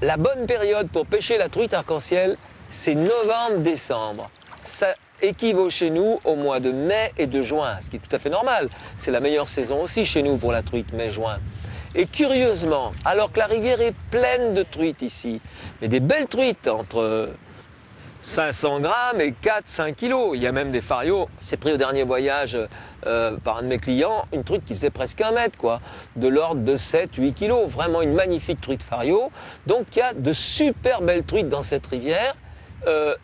La bonne période pour pêcher la truite arc-en-ciel, c'est novembre-décembre. Ça équivaut chez nous au mois de mai et de juin, ce qui est tout à fait normal. C'est la meilleure saison aussi chez nous pour la truite, mai-juin. Et curieusement, alors que la rivière est pleine de truites ici, mais des belles truites entre 500 grammes et 4-5 kilos. Il y a même des farios. C'est pris au dernier voyage par un de mes clients, une truite qui faisait presque 1 mètre, quoi, de l'ordre de 7-8 kilos. Vraiment une magnifique truite fario. Donc il y a de super belles truites dans cette rivière.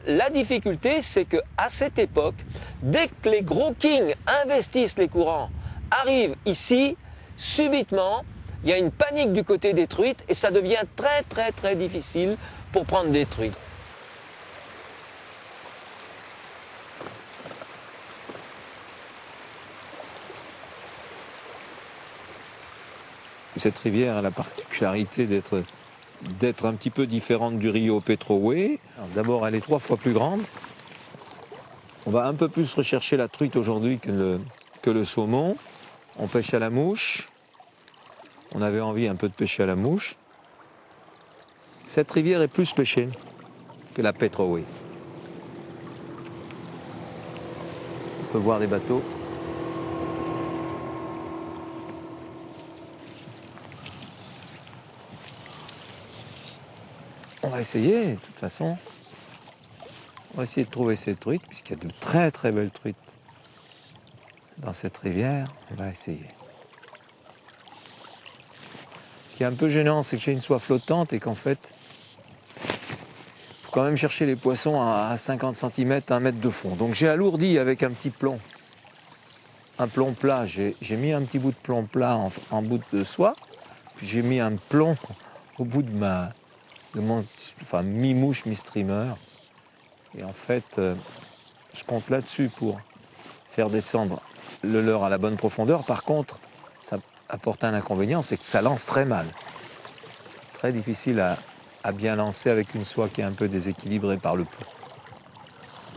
La difficulté, c'est qu'à cette époque, dès que les gros kings investissent les courants, arrivent ici, subitement, il y a une panique du côté des truites et ça devient très très très difficile pour prendre des truites. Cette rivière a la particularité d'être un petit peu différente du Rio Petrowe. D'abord, elle est 3 fois plus grande. On va un peu plus rechercher la truite aujourd'hui que le saumon. On pêche à la mouche. On avait envie un peu de pêcher à la mouche. Cette rivière est plus pêchée que la Petrowe. On peut voir des bateaux. On va essayer, de toute façon. On va essayer de trouver ces truites, puisqu'il y a de très très belles truites dans cette rivière. On va essayer. Ce qui est un peu gênant, c'est que j'ai une soie flottante et qu'en fait, il faut quand même chercher les poissons à 50 cm, 1 mètre de fond. Donc j'ai alourdi avec un petit plomb, un plomb plat. J'ai mis un petit bout de plomb plat en bout de soie, puis j'ai mis un plomb au bout de mon mi-mouche, mi-streamer. Et en fait, je compte là-dessus pour faire descendre le leurre à la bonne profondeur. Par contre, ça apporte un inconvénient, c'est que ça lance très mal. Très difficile à bien lancer avec une soie qui est un peu déséquilibrée par le plomb.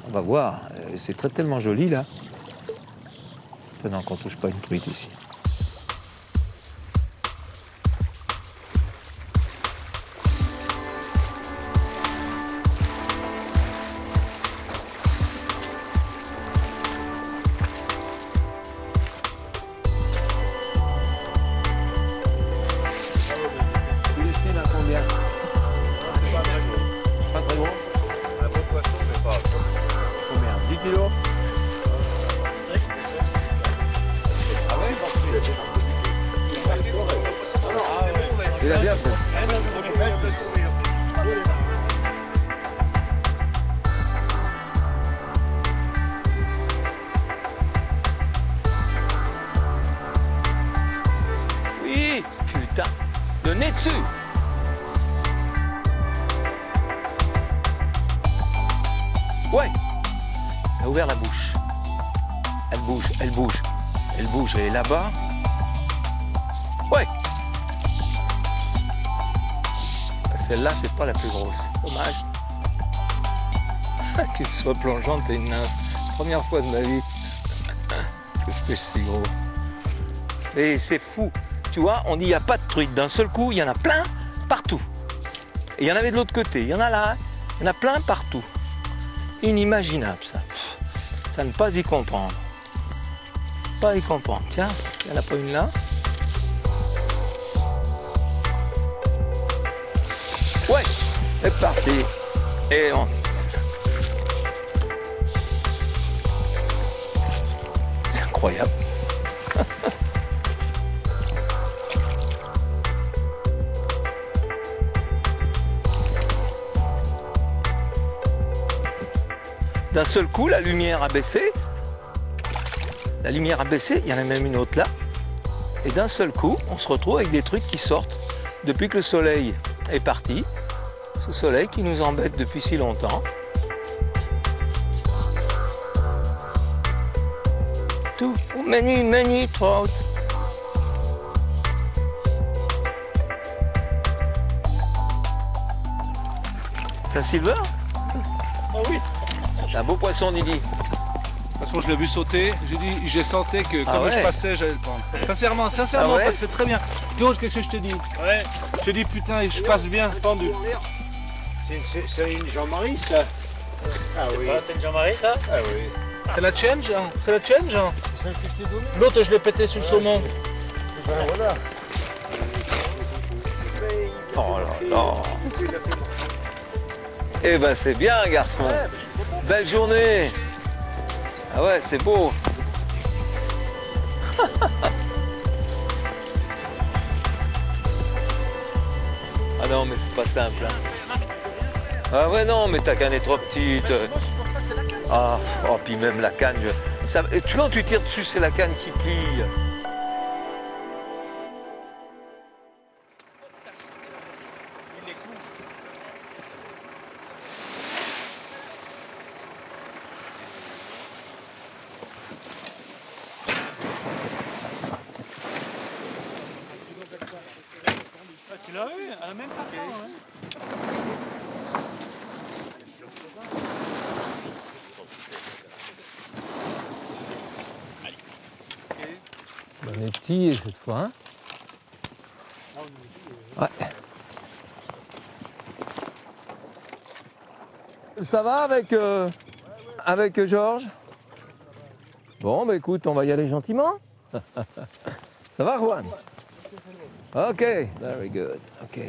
On va voir, c'est tellement joli là. C'est étonnant qu'on ne touche pas une truite ici. Il a bien fait. Oui, putain, le nez dessus. Ouais, elle a ouvert la bouche. Elle bouge, elle bouge, elle bouge, elle est là-bas. Ouais. Celle-là, c'est pas la plus grosse. Dommage. Qu'elle soit plongeante et une nymphe. Première fois de ma vie que je pêche si gros. Et c'est fou. Tu vois, on dit il n'y a pas de truite. D'un seul coup, il y en a plein partout. Et il y en avait de l'autre côté. Il y en a là. Il y en a plein partout. Inimaginable, ça. Ça ne pas y comprendre. Pas y comprendre. Tiens, il n'y en a pas une là. Ouais, c'est parti. Et on... C'est incroyable. D'un seul coup, la lumière a baissé. La lumière a baissé, il y en a même une autre là. Et d'un seul coup, on se retrouve avec des trucs qui sortent depuis que le soleil est parti. Ce soleil qui nous embête depuis si longtemps. Tout, many trout. C'est un silver? Ah oui. C'est un beau poisson, Didi. De toute façon, je l'ai vu sauter. J'ai senti que comme je passais, j'allais le prendre. Sincèrement, Ah ouais, c'est très bien. Claude, qu'est-ce que je te dis? Ouais. Je te dis putain, je passe bien, pendu. C'est une Jean-Marie, ça? Ah oui. C'est une Jean-Marie, ça? Ah oui. C'est la change, hein? C'est la change, hein? C'est celle que je t'ai donnée? L'autre, je l'ai pété sous le saumon. Ben voilà. Oh là là. Eh ben c'est bien, garçon. Belle journée. Ah ouais, c'est beau. Ah non, mais c'est pas simple. Hein. Ah ouais, non, mais ta canne est trop petite. Ah, oh, puis même la canne, quand tu tires dessus, c'est la canne qui plie. Tu l'as eu? Même pas temps, On est petit cette fois, hein? Ouais. Ça va avec Georges? Bon, bah écoute, on va y aller gentiment. Ça va, Juan? Ok, very good. Ok.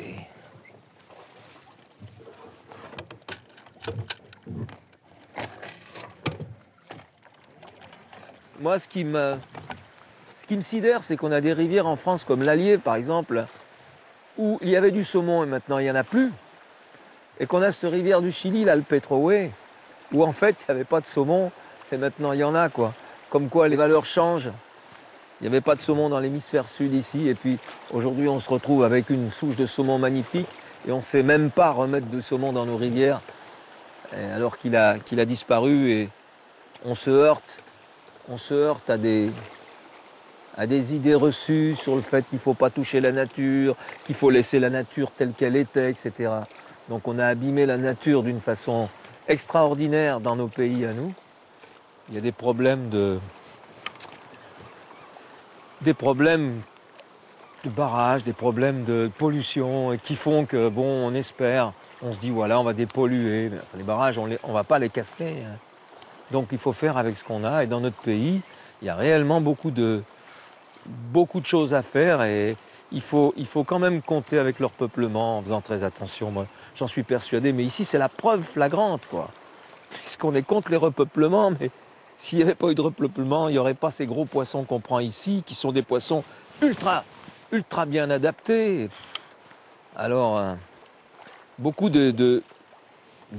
Moi, ce qui me sidère, c'est qu'on a des rivières en France comme l'Allier, par exemple, où il y avait du saumon et maintenant il n'y en a plus. Et qu'on a cette rivière du Chili, là, le Petrohue, où en fait il n'y avait pas de saumon et maintenant il y en a, quoi. Comme quoi les valeurs changent. Il n'y avait pas de saumon dans l'hémisphère sud ici, et puis aujourd'hui on se retrouve avec une souche de saumon magnifique et on ne sait même pas remettre de saumon dans nos rivières, alors qu'il a disparu, et on se heurte à des idées reçues sur le fait qu'il ne faut pas toucher la nature, qu'il faut laisser la nature telle qu'elle était, etc. Donc on a abîmé la nature d'une façon extraordinaire dans nos pays à nous. Il y a des problèmes de barrage, des problèmes de pollution qui font que, bon, on espère, on se dit, voilà, on va dépolluer. Mais, enfin, les barrages, on va pas les casser. Hein. Donc il faut faire avec ce qu'on a. Et dans notre pays, il y a réellement beaucoup de choses à faire, et il faut quand même compter avec leur peuplement en faisant très attention. Moi, j'en suis persuadé, mais ici, c'est la preuve flagrante, quoi. Puisqu'on est contre les repeuplements, mais s'il n'y avait pas eu de repeuplement, il n'y aurait pas ces gros poissons qu'on prend ici, qui sont des poissons ultra bien adaptés. Alors, beaucoup des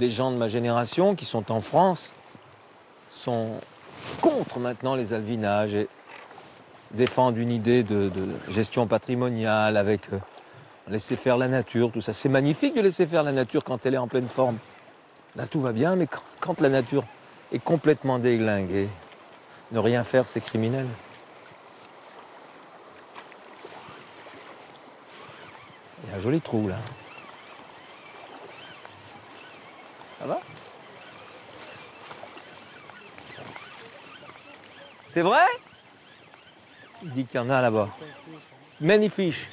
gens de ma génération qui sont en France sont contre maintenant les alevinages et défendent une idée de gestion patrimoniale avec laisser faire la nature, tout ça. C'est magnifique de laisser faire la nature quand elle est en pleine forme. Là, tout va bien, mais quand la nature est complètement déglinguée, ne rien faire, c'est criminel. Il y a un joli trou, là. Ça va? C'est vrai? Il dit qu'il y en a là-bas. Many fish.